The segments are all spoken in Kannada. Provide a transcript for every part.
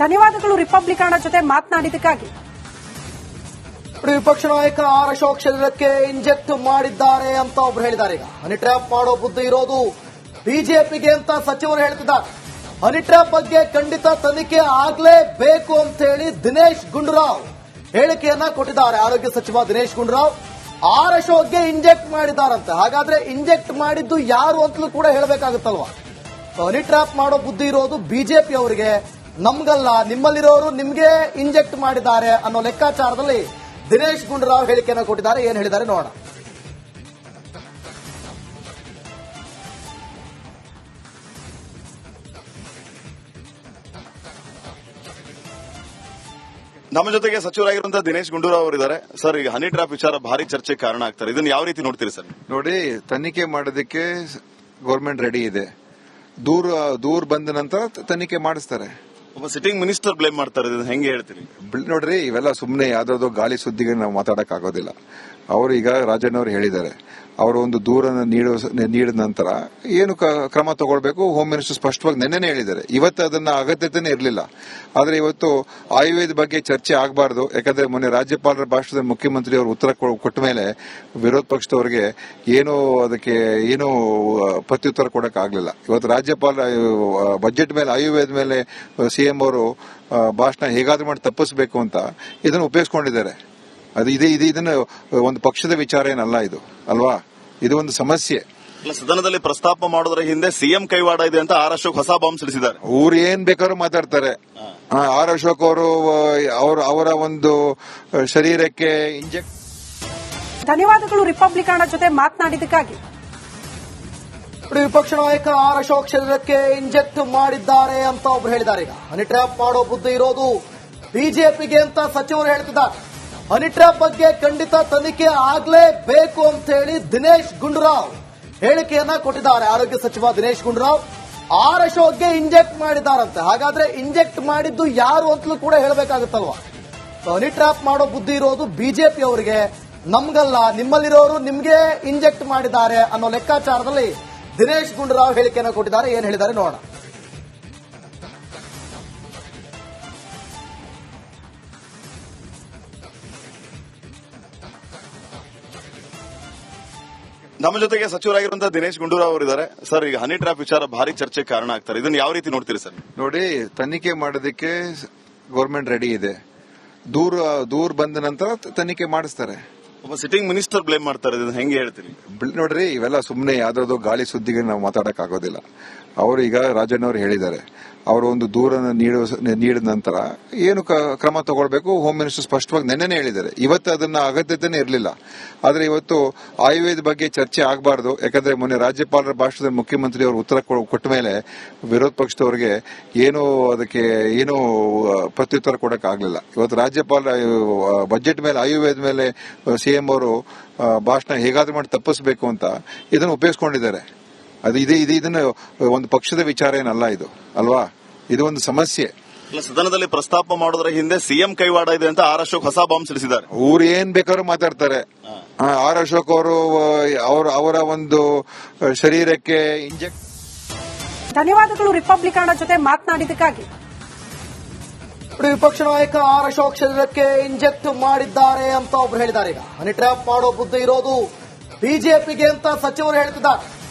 ಧನ್ಯವಾದಗಳು ರಿಪಬ್ಲಿಕನ್ ಜೊತೆ ಮಾತನಾಡಿದ್ದಕ್ಕಾಗಿ. ವಿಪಕ್ಷ ನಾಯಕ ಆರ್ ಅಶೋಕ್ ಶರೀರಕ್ಕೆ ಇಂಜೆಕ್ಟ್ ಮಾಡಿದ್ದಾರೆ ಅಂತ ಒಬ್ರು ಹೇಳಿದ್ದಾರೆ. ಈಗ ಹನಿ ಟ್ರ್ಯಾಪ್ ಮಾಡೋ ಬುದ್ಧಿ ಇರೋದು ಬಿಜೆಪಿಗೆ ಅಂತ ಸಚಿವರು ಹೇಳ್ತಿದ್ದಾರೆ. ಹನಿ ಟ್ರ್ಯಾಪ್ ಬಗ್ಗೆ ಖಂಡಿತ ತನಿಖೆ ಆಗ್ಲೇಬೇಕು ಅಂತ ಹೇಳಿ ದಿನೇಶ್ ಗುಂಡೂರಾವ್ ಹೇಳಿಕೆಯನ್ನ ಕೊಟ್ಟಿದ್ದಾರೆ. ಆರೋಗ್ಯ ಸಚಿವ ದಿನೇಶ್ ಗುಂಡೂರಾವ್ ಆರ್ ಅಶೋಕ್ಗೆ ಇಂಜೆಕ್ಟ್ ಮಾಡಿದ್ದಾರಂತೆ. ಹಾಗಾದ್ರೆ ಇಂಜೆಕ್ಟ್ ಮಾಡಿದ್ದು ಯಾರು ಅಂತಲೂ ಕೂಡ ಹೇಳಬೇಕಾಗುತ್ತಲ್ವಾ. ಹನಿ ಟ್ರ್ಯಾಪ್ ಮಾಡೋ ಬುದ್ಧಿ ಇರೋದು ಬಿಜೆಪಿ ಅವರಿಗೆ, ನಮ್ಗಲ್ಲ, ನಿಮ್ಮಲ್ಲಿರೋರು ನಿಮ್ಗೆ ಇಂಜೆಕ್ಟ್ ಮಾಡಿದ್ದಾರೆ ಅನ್ನೋ ಲೆಕ್ಕಾಚಾರದಲ್ಲಿ ದಿನೇಶ್ ಗುಂಡೂರಾವ್ ಹೇಳಿಕೆಯನ್ನು ಕೊಟ್ಟಿದ್ದಾರೆ. ಏನ್ ಹೇಳಿದ್ದಾರೆ ನೋಡೋಣ. ನಮ್ಮ ಜೊತೆಗೆ ಸಚಿವರಾಗಿರುವಂತಹ ದಿನೇಶ್ ಗುಂಡೂರಾವ್ ಅವರಿದ್ದಾರೆ. ಸರ್, ಈಗ ಹನಿ ಟ್ರ್ಯಾಪ್ ವಿಚಾರ ಭಾರಿ ಚರ್ಚೆ ಕಾರಣ ಆಗ್ತಾರೆ. ಇದನ್ನ ಯಾವ ರೀತಿ ನೋಡ್ತೀರಿ ಸರ್? ನೋಡಿ, ತನಿಖೆ ಮಾಡೋದಕ್ಕೆ ಗೌರ್ಮೆಂಟ್ ರೆಡಿ ಇದೆ. ದೂರ ಬಂದ ನಂತರ ತನಿಖೆ ಮಾಡಿಸ್ತಾರೆ. ಒಬ್ಬ ಸಿಟ್ಟಿಂಗ್ ಮಿನಿಸ್ಟರ್ ಬ್ಲೇಮ್ ಮಾಡ್ತಾರೆ, ಇದನ್ನ ಹೆಂಗೆ ಹೇಳ್ತೀರಿ? ನೋಡ್ರಿ, ಇವೆಲ್ಲ ಸುಮ್ಮನೆ ಯಾವ್ದಾದ್ರು ಗಾಳಿ ಸುದ್ದಿಗೆ ನಾವು ಮಾತಾಡಕ್ ಆಗೋದಿಲ್ಲ. ಅವರು ಈಗ ರಾಜಣ್ಣ ಅವರು ಹೇಳಿದ್ದಾರೆ, ಅವರು ಒಂದು ದೂರನ್ನು ನೀಡಿದ ನಂತರ ಏನು ಕ್ರಮ ತಗೊಳ್ಬೇಕು ಹೋಮ್ ಮಿನಿಸ್ಟರ್ ಸ್ಪಷ್ಟವಾಗಿ ನೆನ್ನೆನೇ ಹೇಳಿದ್ದಾರೆ. ಇವತ್ತು ಅದನ್ನ ಅಗತ್ಯತೆನೇ ಇರಲಿಲ್ಲ. ಆದ್ರೆ ಇವತ್ತು ಆಯುರ್ವೇದ ಬಗ್ಗೆ ಚರ್ಚೆ ಆಗಬಾರ್ದು. ಯಾಕಂದ್ರೆ ಮೊನ್ನೆ ರಾಜ್ಯಪಾಲರ ಭಾಷಣದಲ್ಲಿ ಮುಖ್ಯಮಂತ್ರಿ ಅವರು ಉತ್ತರ ಕೊಟ್ಟ ಮೇಲೆ ವಿರೋಧ ಪಕ್ಷದವರಿಗೆ ಅದಕ್ಕೆ ಏನು ಪ್ರತ್ಯುತ್ತರ ಕೊಡಕ್ ಆಗ್ಲಿಲ್ಲ. ಇವತ್ತು ರಾಜ್ಯಪಾಲ ಬಜೆಟ್ ಮೇಲೆ ಆಯುರ್ವೇದ ಮೇಲೆ ಸಿಎಂ ಅವರು ಭಾಷಣ ಹೇಗಾದ್ರೂ ಮಾಡಿ ತಪ್ಪಿಸಬೇಕು ಅಂತ ಇದನ್ನು ಉಪಯೋಗಿಸಿಕೊಂಡಿದ್ದಾರೆ. ಅದು ಇದನ್ನ ಒಂದು ಪಕ್ಷದ ವಿಚಾರ ಏನಲ್ಲ, ಇದು ಅಲ್ವಾ, ಇದು ಒಂದು ಸಮಸ್ಯೆ. ಸದನದಲ್ಲಿ ಪ್ರಸ್ತಾಪ ಮಾಡೋದ್ರ ಹಿಂದೆ ಸಿಎಂ ಕೈವಾಡ ಇದೆ ಅಂತ ಆರ್ ಅಶೋಕ್ ಹೊಸ ಬಾಂಬ್ ಸಿಡಿಸಿದ್ದಾರೆ. ಅವ್ರು ಏನ್ ಬೇಕಾದ್ರೂ ಮಾತಾಡ್ತಾರೆ. ಆರ್ ಅಶೋಕ್ ಅವರು ಅವರ ಒಂದು ಶರೀರಕ್ಕೆ ಇಂಜೆಕ್ಟ್. ಧನ್ಯವಾದಗಳು ರಿಪಬ್ಲಿಕನ್ ಜೊತೆ ಮಾತನಾಡಿದ್ದಕ್ಕಾಗಿ. ವಿಪಕ್ಷ ನಾಯಕ ಆರ್ ಅಶೋಕ್ ಶರೀರಕ್ಕೆ ಇಂಜೆಕ್ಟ್ ಮಾಡಿದ್ದಾರೆ ಅಂತ ಒಬ್ರು ಹೇಳಿದ್ದಾರೆ. ಈಗ ಹನಿ ಟ್ರ್ಯಾಪ್ ಮಾಡೋ ಬುದ್ಧಿ ಇರೋದು ಬಿಜೆಪಿಗೆ ಅಂತ ಸಚಿವರು ಹೇಳ್ತಿದ್ದಾರೆ. ಹನಿ ಟ್ರ್ಯಾಪ್ ಬಗ್ಗೆ ಖಂಡಿತ ತನಿಖೆ ಆಗ್ಲೇಬೇಕು ಅಂತ ಹೇಳಿ ದಿನೇಶ್ ಗುಂಡೂರಾವ್ ಹೇಳಿಕೆಯನ್ನ ಕೊಟ್ಟಿದ್ದಾರೆ. ಆರೋಗ್ಯ ಸಚಿವ ದಿನೇಶ್ ಗುಂಡೂರಾವ್ ಆರ್ ಅಶೋಕ್ಗೆ ಇಂಜೆಕ್ಟ್ ಮಾಡಿದ್ದಾರಂತೆ. ಹಾಗಾದ್ರೆ ಇಂಜೆಕ್ಟ್ ಮಾಡಿದ್ದು ಯಾರು ಅಂತಲೂ ಕೂಡ ಹೇಳಬೇಕಾಗುತ್ತಲ್ವಾ. ಹನಿ ಟ್ರ್ಯಾಪ್ ಮಾಡೋ ಬುದ್ಧಿ ಇರೋದು ಬಿಜೆಪಿ ಅವರಿಗೆ, ನಮ್ಗಲ್ಲ, ನಿಮ್ಮಲ್ಲಿರೋರು ನಿಮ್ಗೆ ಇಂಜೆಕ್ಟ್ ಮಾಡಿದ್ದಾರೆ ಅನ್ನೋ ಲೆಕ್ಕಾಚಾರದಲ್ಲಿ ದಿನೇಶ್ ಗುಂಡೂರಾವ್ ಹೇಳಿಕೆಯನ್ನು ಕೊಟ್ಟಿದ್ದಾರೆ. ಏನ್ ಹೇಳಿದ್ದಾರೆ ನೋಡೋಣ. ನಮ್ಮ ಜೊತೆಗೆ ಸಚಿವರಾಗಿರುವಂತಹ ದಿನೇಶ್ ಗುಂಡೂರಾವ್ ಅವರಿದ್ದಾರೆ. ಸರ್, ಈಗ ಹನಿ ಟ್ರ್ಯಾಪ್ ವಿಚಾರ ಭಾರಿ ಚರ್ಚೆ ಕಾರಣ ಆಗ್ತಾರೆ. ಇದನ್ನ ಯಾವ ರೀತಿ ನೋಡ್ತೀರಿ ಸರ್? ನೋಡಿ, ತನಿಖೆ ಮಾಡೋದಕ್ಕೆ ಗೌರ್ಮೆಂಟ್ ರೆಡಿ ಇದೆ. ದೂರ ಬಂದ ನಂತರ ತನಿಖೆ ಮಾಡಿಸ್ತಾರೆ. ಒಬ್ಬ ಸಿಟ್ಟಿಂಗ್ ಮಿನಿಸ್ಟರ್ ಬ್ಲೇಮ್ ಮಾಡ್ತಾರೆ, ಇದನ್ನ ಹೆಂಗೆ ಹೇಳ್ತೀರಿ? ನೋಡ್ರಿ, ಇವೆಲ್ಲ ಸುಮ್ಮನೆ ಯಾವ್ದಾದ್ರು ಗಾಳಿ ಸುದ್ದಿಗೆ ನಾವು ಮಾತಾಡಕ್ ಆಗೋದಿಲ್ಲ. ಅವರು ಈಗ ರಾಜಣ್ಣ ಅವರು ಹೇಳಿದ್ದಾರೆ, ಅವರು ಒಂದು ದೂರನ್ನು ನೀಡಿದ ನಂತರ ಏನು ಕ್ರಮ ತಗೊಳ್ಬೇಕು ಹೋಮ್ ಮಿನಿಸ್ಟರ್ ಸ್ಪಷ್ಟವಾಗಿ ನೆನ್ನೆನೇ ಹೇಳಿದ್ದಾರೆ. ಇವತ್ತು ಅದನ್ನ ಅಗತ್ಯತೆನೇ ಇರಲಿಲ್ಲ. ಆದ್ರೆ ಇವತ್ತು ಆಯುರ್ವೇದ ಬಗ್ಗೆ ಚರ್ಚೆ ಆಗಬಾರ್ದು. ಯಾಕಂದ್ರೆ ಮೊನ್ನೆ ರಾಜ್ಯಪಾಲರ ಭಾಷಣದಲ್ಲಿ ಮುಖ್ಯಮಂತ್ರಿ ಅವರು ಉತ್ತರ ಕೊಟ್ಟ ಮೇಲೆ ವಿರೋಧ ಪಕ್ಷದವರಿಗೆ ಅದಕ್ಕೆ ಏನು ಪ್ರತ್ಯುತ್ತರ ಕೊಡಕ್ ಆಗ್ಲಿಲ್ಲ. ಇವತ್ತು ರಾಜ್ಯಪಾಲ ಬಜೆಟ್ ಮೇಲೆ ಆಯುರ್ವೇದ ಮೇಲೆ ಸಿಎಂ ಅವರು ಭಾಷಣ ಹೇಗಾದ್ರೂ ಮಾಡಿ ತಪ್ಪಿಸಬೇಕು ಅಂತ ಇದನ್ನು ಉಪಯೋಗಿಸಿಕೊಂಡಿದ್ದಾರೆ. ಅದು ಇದನ್ನ ಒಂದು ಪಕ್ಷದ ವಿಚಾರ ಏನಲ್ಲ, ಇದು ಅಲ್ವಾ, ಇದು ಒಂದು ಸಮಸ್ಯೆ. ಸದನದಲ್ಲಿ ಪ್ರಸ್ತಾಪ ಮಾಡೋದ್ರ ಹಿಂದೆ ಸಿಎಂ ಕೈವಾಡ ಇದೆ ಅಂತ ಆರ್ ಅಶೋಕ್ ಹೊಸ ಬಾಂಬ್ ಸಿಡಿಸಿದ್ದಾರೆ. ಅವ್ರು ಏನ್ ಬೇಕಾದ್ರೂ ಮಾತಾಡ್ತಾರೆ. ಆರ್ ಅಶೋಕ್ ಅವರು ಅವರ ಒಂದು ಶರೀರಕ್ಕೆ ಇಂಜೆಕ್ಟ್. ಧನ್ಯವಾದಗಳು ರಿಪಬ್ಲಿಕನ್ ಜೊತೆ ಮಾತನಾಡಿದ್ದಕ್ಕಾಗಿ. ವಿಪಕ್ಷ ನಾಯಕ ಆರ್ ಅಶೋಕ್ ಶರೀರಕ್ಕೆ ಇಂಜೆಕ್ಟ್ ಮಾಡಿದ್ದಾರೆ ಅಂತ ಒಬ್ರು ಹೇಳಿದ್ದಾರೆ. ಈಗ ಹನಿ ಟ್ರ್ಯಾಪ್ ಮಾಡೋ ಬುದ್ಧಿ ಇರೋದು ಬಿಜೆಪಿಗೆ ಅಂತ ಸಚಿವರು ಹೇಳ್ತಿದ್ದಾರೆ.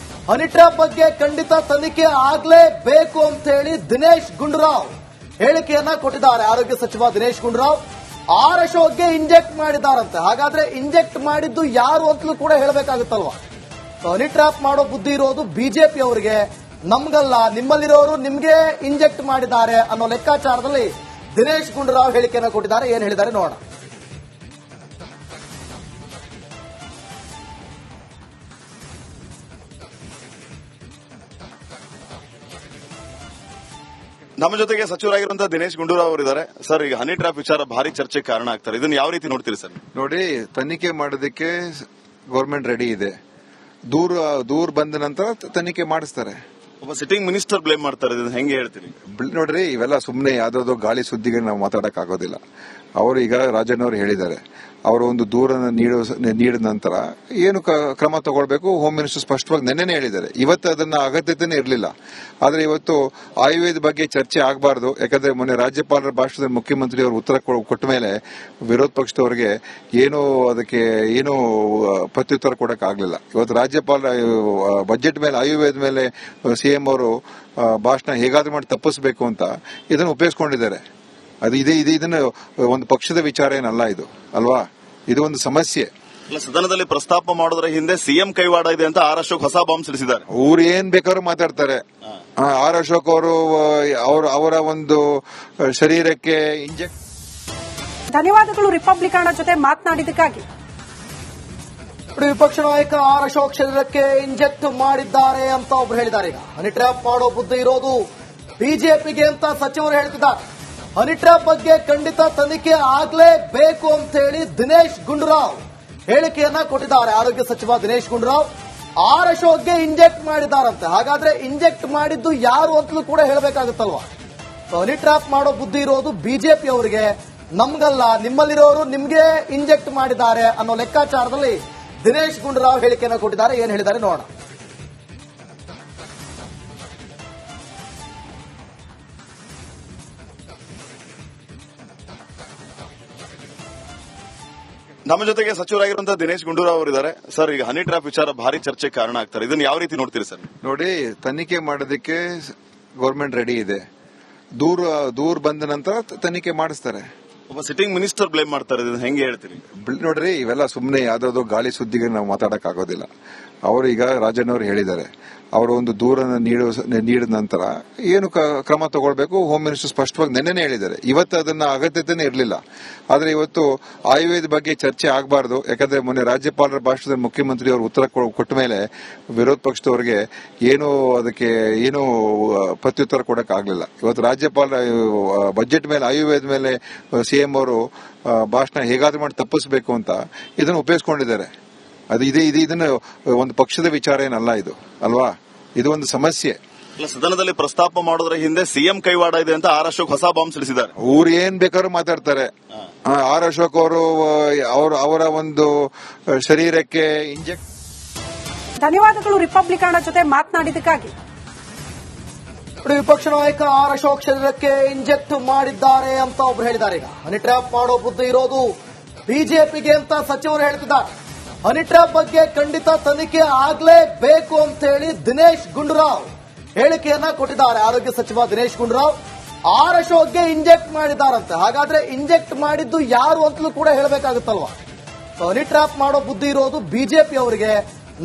ಹನಿ ಟ್ರ್ಯಾಪ್ ಬಗ್ಗೆ ಖಂಡಿತ ತನಿಖೆ ಆಗ್ಲೇಬೇಕು ಅಂತ ಹೇಳಿ ದಿನೇಶ್ ಗುಂಡೂರಾವ್ ಹೇಳಿಕೆಯನ್ನ ಕೊಟ್ಟಿದ್ದಾರೆ. ಆರೋಗ್ಯ ಸಚಿವ ದಿನೇಶ್ ಗುಂಡೂರಾವ್ ಆರ್ ಅಶೋಕ್ಗೆ ಇಂಜೆಕ್ಟ್ ಮಾಡಿದ್ದಾರಂತೆ. ಹಾಗಾದ್ರೆ ಇಂಜೆಕ್ಟ್ ಮಾಡಿದ್ದು ಯಾರು ಅಂತಲೂ ಕೂಡ ಹೇಳಬೇಕಾಗುತ್ತಲ್ವಾ. ಹನಿ ಟ್ರ್ಯಾಪ್ ಮಾಡೋ ಬುದ್ಧಿ ಇರೋದು ಬಿಜೆಪಿ ಅವರಿಗೆ, ನಮ್ಗಲ್ಲ, ನಿಮ್ಮಲ್ಲಿರೋರು ನಿಮ್ಗೆ ಇಂಜೆಕ್ಟ್ ಮಾಡಿದ್ದಾರೆ ಅನ್ನೋ ಲೆಕ್ಕಾಚಾರದಲ್ಲಿ ದಿನೇಶ್ ಗುಂಡೂರಾವ್ ಹೇಳಿಕೆಯನ್ನು ಕೊಟ್ಟಿದ್ದಾರೆ. ಏನ್ ಹೇಳಿದ್ದಾರೆ ನೋಡೋಣ. ನಮ್ಮ ಜೊತೆಗೆ ಸಚಿವರಾಗಿರುವಂತಹ ದಿನೇಶ್ ಗುಂಡೂರಾವ್ ಅವರಿದ್ದಾರೆ. ಸರ್, ಈಗ ಹನಿ ಟ್ರ್ಯಾಪ್ ವಿಚಾರ ಭಾರಿ ಚರ್ಚೆ ಕಾರಣ ಆಗ್ತಾರೆ. ಇದನ್ನ ಯಾವ ರೀತಿ ನೋಡ್ತೀರಿ ಸರ್? ನೋಡಿ, ತನಿಖೆ ಮಾಡೋದಕ್ಕೆ ಗೌರ್ಮೆಂಟ್ ರೆಡಿ ಇದೆ. ದೂರ ಬಂದ ನಂತರ ತನಿಖೆ ಮಾಡಿಸ್ತಾರೆ. ಒಬ್ಬ ಸಿಟ್ಟಿಂಗ್ ಮಿನಿಸ್ಟರ್ ಬ್ಲೇಮ್ ಮಾಡ್ತಾರೆ, ಇದನ್ನ ಹೆಂಗೆ ಹೇಳ್ತೀರಿ? ನೋಡ್ರಿ, ಇವೆಲ್ಲ ಸುಮ್ಮನೆ ಯಾವ್ದಾದ್ರು ಗಾಳಿ ಸುದ್ದಿಗೆ ನಾವು ಮಾತಾಡಕ್ ಆಗೋದಿಲ್ಲ. ಅವರು ಈಗ ರಾಜಣ್ಣ ಅವರು ಹೇಳಿದ್ದಾರೆ, ಅವರು ಒಂದು ದೂರನ್ನು ನೀಡಿದ ನಂತರ ಏನು ಕ್ರಮ ತಗೊಳ್ಬೇಕು ಹೋಮ್ ಮಿನಿಸ್ಟರ್ ಸ್ಪಷ್ಟವಾಗಿ ನೆನ್ನೆನೇ ಹೇಳಿದ್ದಾರೆ. ಇವತ್ತು ಅದನ್ನ ಅಗತ್ಯತೆನೇ ಇರಲಿಲ್ಲ. ಆದ್ರೆ ಇವತ್ತು ಆಯುರ್ವೇದ ಬಗ್ಗೆ ಚರ್ಚೆ ಆಗಬಾರ್ದು, ಯಾಕಂದ್ರೆ ಮೊನ್ನೆ ರಾಜ್ಯಪಾಲರ ಭಾಷಣದಲ್ಲಿ ಮುಖ್ಯಮಂತ್ರಿ ಅವರು ಉತ್ತರ ಕೊಟ್ಟ ಮೇಲೆ ವಿರೋಧ ಪಕ್ಷದವರಿಗೆ ಅದಕ್ಕೆ ಏನು ಪ್ರತ್ಯುತ್ತರ ಕೊಡಕ್ ಆಗ್ಲಿಲ್ಲ. ಇವತ್ತು ರಾಜ್ಯಪಾಲ ಬಜೆಟ್ ಮೇಲೆ ಆಯುರ್ವೇದ ಮೇಲೆ ಸಿಎಂ ಅವರು ಭಾಷಣ ಹೇಗಾದ್ರೂ ಮಾಡಿ ತಪ್ಪಿಸಬೇಕು ಅಂತ ಇದನ್ನು ಉಪಯೋಗಿಸಿಕೊಂಡಿದ್ದಾರೆ. ಅದು ಇದನ್ನ ಒಂದು ಪಕ್ಷದ ವಿಚಾರ ಏನಲ್ಲ, ಇದು ಅಲ್ವಾ? ಇದು ಒಂದು ಸಮಸ್ಯೆ. ಸದನದಲ್ಲಿ ಪ್ರಸ್ತಾಪ ಮಾಡೋದ್ರ ಹಿಂದೆ ಸಿಎಂ ಕೈವಾಡ ಇದೆ ಅಂತ ಆರ್ ಅಶೋಕ್ ಹೊಸ ಬಾಂಬ್ ಸಿಡಿಸಿದ್ದಾರೆ. ಅವ್ರು ಏನ್ ಬೇಕಾದ್ರೂ ಮಾತಾಡ್ತಾರೆ. ಆರ್ ಅಶೋಕ್ ಅವರು ಅವರ ಒಂದು ಶರೀರಕ್ಕೆ ಇಂಜೆಕ್ಟ್. ಧನ್ಯವಾದಗಳು ರಿಪಬ್ಲಿಕನ್ ಜೊತೆ ಮಾತನಾಡಿದ್ದಕ್ಕಾಗಿ. ವಿಪಕ್ಷ ನಾಯಕ ಆರ್ ಅಶೋಕ್ ಶರೀರಕ್ಕೆ ಇಂಜೆಕ್ಟ್ ಮಾಡಿದ್ದಾರೆ ಅಂತ ಒಬ್ರು ಹೇಳಿದ್ದಾರೆ. ಈಗ ಹನಿ ಟ್ರ್ಯಾಪ್ ಮಾಡೋ ಬುದ್ಧಿ ಇರೋದು ಬಿಜೆಪಿಗೆ ಅಂತ ಸಚಿವರು ಹೇಳ್ತಿದ್ದಾರೆ. ಹನಿ ಟ್ರ್ಯಾಪ್ ಬಗ್ಗೆ ಖಂಡಿತ ತನಿಖೆ ಆಗ್ಲೇಬೇಕು ಅಂತ ಹೇಳಿ ದಿನೇಶ್ ಗುಂಡೂರಾವ್ ಹೇಳಿಕೆಯನ್ನ ಕೊಟ್ಟಿದ್ದಾರೆ. ಆರೋಗ್ಯ ಸಚಿವ ದಿನೇಶ್ ಗುಂಡೂರಾವ್ ಆರ್ ಅಶೋಕ್ಗೆ ಇಂಜೆಕ್ಟ್ ಮಾಡಿದ್ದಾರಂತೆ. ಹಾಗಾದ್ರೆ ಇಂಜೆಕ್ಟ್ ಮಾಡಿದ್ದು ಯಾರು ಅಂತಲೂ ಕೂಡ ಹೇಳಬೇಕಾಗುತ್ತಲ್ವಾ? ಹನಿ ಟ್ರ್ಯಾಪ್ ಮಾಡೋ ಬುದ್ಧಿ ಇರೋದು ಬಿಜೆಪಿ ಅವರಿಗೆ, ನಮ್ಗಲ್ಲ, ನಿಮ್ಮಲ್ಲಿರೋರು ನಿಮ್ಗೆ ಇಂಜೆಕ್ಟ್ ಮಾಡಿದ್ದಾರೆ ಅನ್ನೋ ಲೆಕ್ಕಾಚಾರದಲ್ಲಿ ದಿನೇಶ್ ಗುಂಡೂರಾವ್ ಹೇಳಿಕೆಯನ್ನು ಕೊಟ್ಟಿದ್ದಾರೆ. ಏನ್ ಹೇಳಿದ್ದಾರೆ ನೋಡೋಣ. ನಮ್ಮ ಜೊತೆಗೆ ಸಚಿವರಾಗಿರುವಂತಹ ದಿನೇಶ್ ಗುಂಡೂರಾವ್ ಅವರಿದ್ದಾರೆ. ಸರ್, ಈಗ ಹನಿ ಟ್ರ್ಯಾಪ್ ವಿಚಾರ ಭಾರಿ ಚರ್ಚೆ ಕಾರಣ ಆಗ್ತಾರೆ, ಇದನ್ನ ಯಾವ ರೀತಿ ನೋಡ್ತೀರಿ ಸರ್? ನೋಡಿ, ತನಿಖೆ ಮಾಡೋದಕ್ಕೆ ಗೌರ್ಮೆಂಟ್ ರೆಡಿ ಇದೆ. ದೂರ ಬಂದ ನಂತರ ತನಿಖೆ ಮಾಡಿಸ್ತಾರೆ. ಒಬ್ಬ ಸಿಟ್ಟಿಂಗ್ ಮಿನಿಸ್ಟರ್ ಬ್ಲೇಮ್ ಮಾಡ್ತಾರೆ, ಇದನ್ನ ಹೆಂಗೆ ಹೇಳ್ತೀರಿ? ನೋಡ್ರಿ, ಇವೆಲ್ಲ ಸುಮ್ಮನೆ ಯಾವ್ದಾದ್ರು ಗಾಳಿ ಸುದ್ದಿಗೆ ನಾವು ಮಾತಾಡಕ್ ಆಗೋದಿಲ್ಲ. ಅವರು ಈಗ ರಾಜಣ್ಣ ಅವರು ಹೇಳಿದ್ದಾರೆ, ಅವರು ಒಂದು ದೂರನ್ನು ನೀಡಿದ ನಂತರ ಏನು ಕ್ರಮ ತಗೊಳ್ಬೇಕು ಹೋಮ್ ಮಿನಿಸ್ಟರ್ ಸ್ಪಷ್ಟವಾಗಿ ನೆನ್ನೆನೇ ಹೇಳಿದ್ದಾರೆ. ಇವತ್ತು ಅದನ್ನ ಅಗತ್ಯತೆನೇ ಇರಲಿಲ್ಲ. ಆದ್ರೆ ಇವತ್ತು ಆಯುರ್ವೇದ ಬಗ್ಗೆ ಚರ್ಚೆ ಆಗಬಾರ್ದು, ಯಾಕಂದ್ರೆ ಮೊನ್ನೆ ರಾಜ್ಯಪಾಲರ ಭಾಷಣದಲ್ಲಿ ಮುಖ್ಯಮಂತ್ರಿ ಅವರು ಉತ್ತರ ಕೊಟ್ಟ ಮೇಲೆ ವಿರೋಧ ಪಕ್ಷದವರಿಗೆ ಅದಕ್ಕೆ ಏನು ಪ್ರತ್ಯುತ್ತರ ಕೊಡಕ್ ಆಗ್ಲಿಲ್ಲ. ಇವತ್ತು ರಾಜ್ಯಪಾಲ ಬಜೆಟ್ ಮೇಲೆ ಆಯುರ್ವೇದ ಮೇಲೆ ಸಿಎಂ ಅವರು ಭಾಷಣ ಹೇಗಾದ್ರೂ ಮಾಡಿ ತಪ್ಪಿಸಬೇಕು ಅಂತ ಇದನ್ನು ಉಪಯೋಗಿಸಿಕೊಂಡಿದ್ದಾರೆ. ಅದು ಇದನ್ನ ಒಂದು ಪಕ್ಷದ ವಿಚಾರ ಏನಲ್ಲ, ಇದು ಅಲ್ವಾ? ಇದು ಒಂದು ಸಮಸ್ಯೆ. ಸದನದಲ್ಲಿ ಪ್ರಸ್ತಾಪ ಮಾಡೋದ್ರ ಹಿಂದೆ ಸಿಎಂ ಕೈವಾಡ ಇದೆ ಅಂತ ಆರ್ ಅಶೋಕ್ ಹೊಸ ಬಾಂಬ್ ಸಿಡಿಸಿದ್ದಾರೆ. ಅವ್ರು ಏನ್ ಬೇಕಾದ್ರೂ ಮಾತಾಡ್ತಾರೆ. ಆರ್ ಅಶೋಕ್ ಅವರು ಅವರ ಒಂದು ಶರೀರಕ್ಕೆ ಇಂಜೆಕ್ಟ್. ಧನ್ಯವಾದಗಳು ರಿಪಬ್ಲಿಕನ್ ಜೊತೆ ಮಾತನಾಡಿದ್ದಕ್ಕಾಗಿ. ವಿಪಕ್ಷ ನಾಯಕ ಆರ್ ಅಶೋಕ್ ಶರೀರಕ್ಕೆ ಇಂಜೆಕ್ಟ್ ಮಾಡಿದ್ದಾರೆ ಅಂತ ಒಬ್ರು ಹೇಳಿದ್ದಾರೆ. ಈಗ ಹನಿ ಟ್ರ್ಯಾಪ್ ಮಾಡೋ ಬುದ್ಧಿ ಇರೋದು ಬಿಜೆಪಿಗೆ ಅಂತ ಸಚಿವರು ಹೇಳ್ತಿದ್ದಾರೆ. ಹನಿ ಟ್ರ್ಯಾಪ್ ಬಗ್ಗೆ ಖಂಡಿತ ತನಿಖೆ ಆಗ್ಲೇಬೇಕು ಅಂತ ಹೇಳಿ ದಿನೇಶ್ ಗುಂಡೂರಾವ್ ಹೇಳಿಕೆಯನ್ನ ಕೊಟ್ಟಿದ್ದಾರೆ. ಆರೋಗ್ಯ ಸಚಿವ ದಿನೇಶ್ ಗುಂಡೂರಾವ್ ಆರ್ ಅಶೋಕ್ಗೆ ಇಂಜೆಕ್ಟ್ ಮಾಡಿದ್ದಾರಂತೆ. ಹಾಗಾದ್ರೆ ಇಂಜೆಕ್ಟ್ ಮಾಡಿದ್ದು ಯಾರು ಅಂತಲೂ ಕೂಡ ಹೇಳಬೇಕಾಗುತ್ತಲ್ವಾ? ಹನಿ ಟ್ರ್ಯಾಪ್ ಮಾಡೋ ಬುದ್ಧಿ ಇರೋದು ಬಿಜೆಪಿ ಅವರಿಗೆ,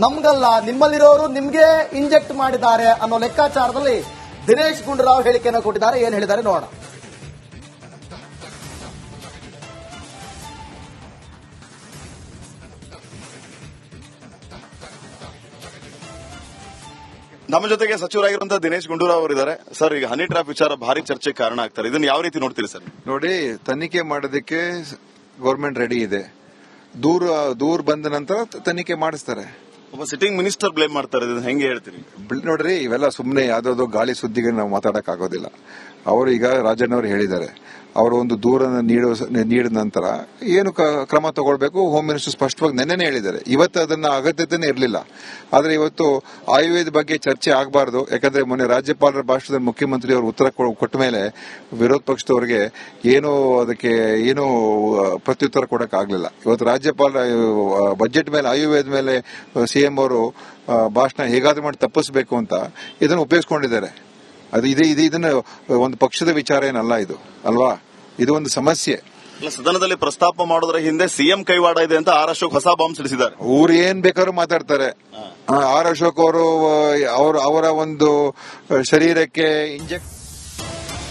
ನಮ್ಗಲ್ಲ, ನಿಮ್ಮಲ್ಲಿರೋರು ನಿಮ್ಗೆ ಇಂಜೆಕ್ಟ್ ಮಾಡಿದ್ದಾರೆ ಅನ್ನೋ ಲೆಕ್ಕಾಚಾರದಲ್ಲಿ ದಿನೇಶ್ ಗುಂಡೂರಾವ್ ಹೇಳಿಕೆಯನ್ನು ಕೊಟ್ಟಿದ್ದಾರೆ. ಏನ್ ಹೇಳಿದ್ದಾರೆ ನೋಡೋಣ. ನಮ್ಮ ಜೊತೆಗೆ ಸಚಿವರಾಗಿರುವಂತಹ ದಿನೇಶ್ ಗುಂಡೂರಾವ್ ಅವರಿದ್ದಾರೆ. ಸರ್, ಈಗ ಹನಿ ಟ್ರ್ಯಾಪ್ ವಿಚಾರ ಭಾರಿ ಚರ್ಚೆ ಕಾರಣ ಆಗ್ತಾರೆ, ಇದನ್ನ ಯಾವ ರೀತಿ ನೋಡ್ತೀರಿ ಸರ್? ನೋಡಿ, ತನಿಖೆ ಮಾಡೋದಕ್ಕೆ ಗೌರ್ಮೆಂಟ್ ರೆಡಿ ಇದೆ. ದೂರ ಬಂದ ನಂತರ ತನಿಖೆ ಮಾಡಿಸ್ತಾರೆ. ಒಬ್ಬ ಸಿಟ್ಟಿಂಗ್ ಮಿನಿಸ್ಟರ್ ಬ್ಲೇಮ್ ಮಾಡ್ತಾರೆ, ಇದನ್ನ ಹೆಂಗೆ ಹೇಳ್ತೀರಿ? ನೋಡ್ರಿ, ಇವೆಲ್ಲ ಸುಮ್ಮನೆ ಯಾವ್ದಾದ್ರು ಗಾಳಿ ಸುದ್ದಿಗೆ ನಾವು ಮಾತಾಡಕ್ ಆಗೋದಿಲ್ಲ. ಅವರು ಈಗ ರಾಜಣ್ಣ ಅವರು ಹೇಳಿದ್ದಾರೆ, ಅವರು ಒಂದು ದೂರನ್ನು ನೀಡಿದ ನಂತರ ಏನು ಕ್ರಮ ತಗೊಳ್ಬೇಕು ಹೋಮ್ ಮಿನಿಸ್ಟರ್ ಸ್ಪಷ್ಟವಾಗಿ ನೆನ್ನೆನೇ ಹೇಳಿದ್ದಾರೆ. ಇವತ್ತು ಅದನ್ನ ಅಗತ್ಯತೆನೇ ಇರಲಿಲ್ಲ. ಆದ್ರೆ ಇವತ್ತು ಆಯುರ್ವೇದ ಬಗ್ಗೆ ಚರ್ಚೆ ಆಗಬಾರ್ದು, ಯಾಕಂದ್ರೆ ಮೊನ್ನೆ ರಾಜ್ಯಪಾಲರ ಭಾಷಣದಲ್ಲಿ ಮುಖ್ಯಮಂತ್ರಿ ಅವರು ಉತ್ತರ ಕೊಟ್ಟ ಮೇಲೆ ವಿರೋಧ ಪಕ್ಷದವರಿಗೆ ಅದಕ್ಕೆ ಏನು ಪ್ರತ್ಯುತ್ತರ ಕೊಡಕ್ ಆಗ್ಲಿಲ್ಲ. ಇವತ್ತು ರಾಜ್ಯಪಾಲ ಬಜೆಟ್ ಮೇಲೆ ಆಯುರ್ವೇದ ಮೇಲೆ ಸಿಎಂ ಅವರು ಭಾಷಣ ಹೇಗಾದ್ರೂ ಮಾಡಿ ತಪ್ಪಿಸಬೇಕು ಅಂತ ಇದನ್ನು ಉಪಯೋಗಿಸಿಕೊಂಡಿದ್ದಾರೆ. ಅದು ಇದನ್ನ ಒಂದು ಪಕ್ಷದ ವಿಚಾರ ಏನಲ್ಲ, ಇದು ಅಲ್ವಾ? ಇದು ಒಂದು ಸಮಸ್ಯೆ. ಸದನದಲ್ಲಿ ಪ್ರಸ್ತಾಪ ಮಾಡೋದ್ರ ಹಿಂದೆ ಸಿಎಂ ಕೈವಾಡ ಇದೆ ಅಂತ ಆರ್ ಅಶೋಕ್ ಹೊಸ ಬಾಂಬ್ ಸಿಡಿಸಿದ್ದಾರೆ. ಅವ್ರು ಏನ್ ಬೇಕಾದ್ರೂ ಮಾತಾಡ್ತಾರೆ. ಆರ್ ಅಶೋಕ್ ಅವರು ಅವರ ಒಂದು ಶರೀರಕ್ಕೆ ಇಂಜೆಕ್ಟ್.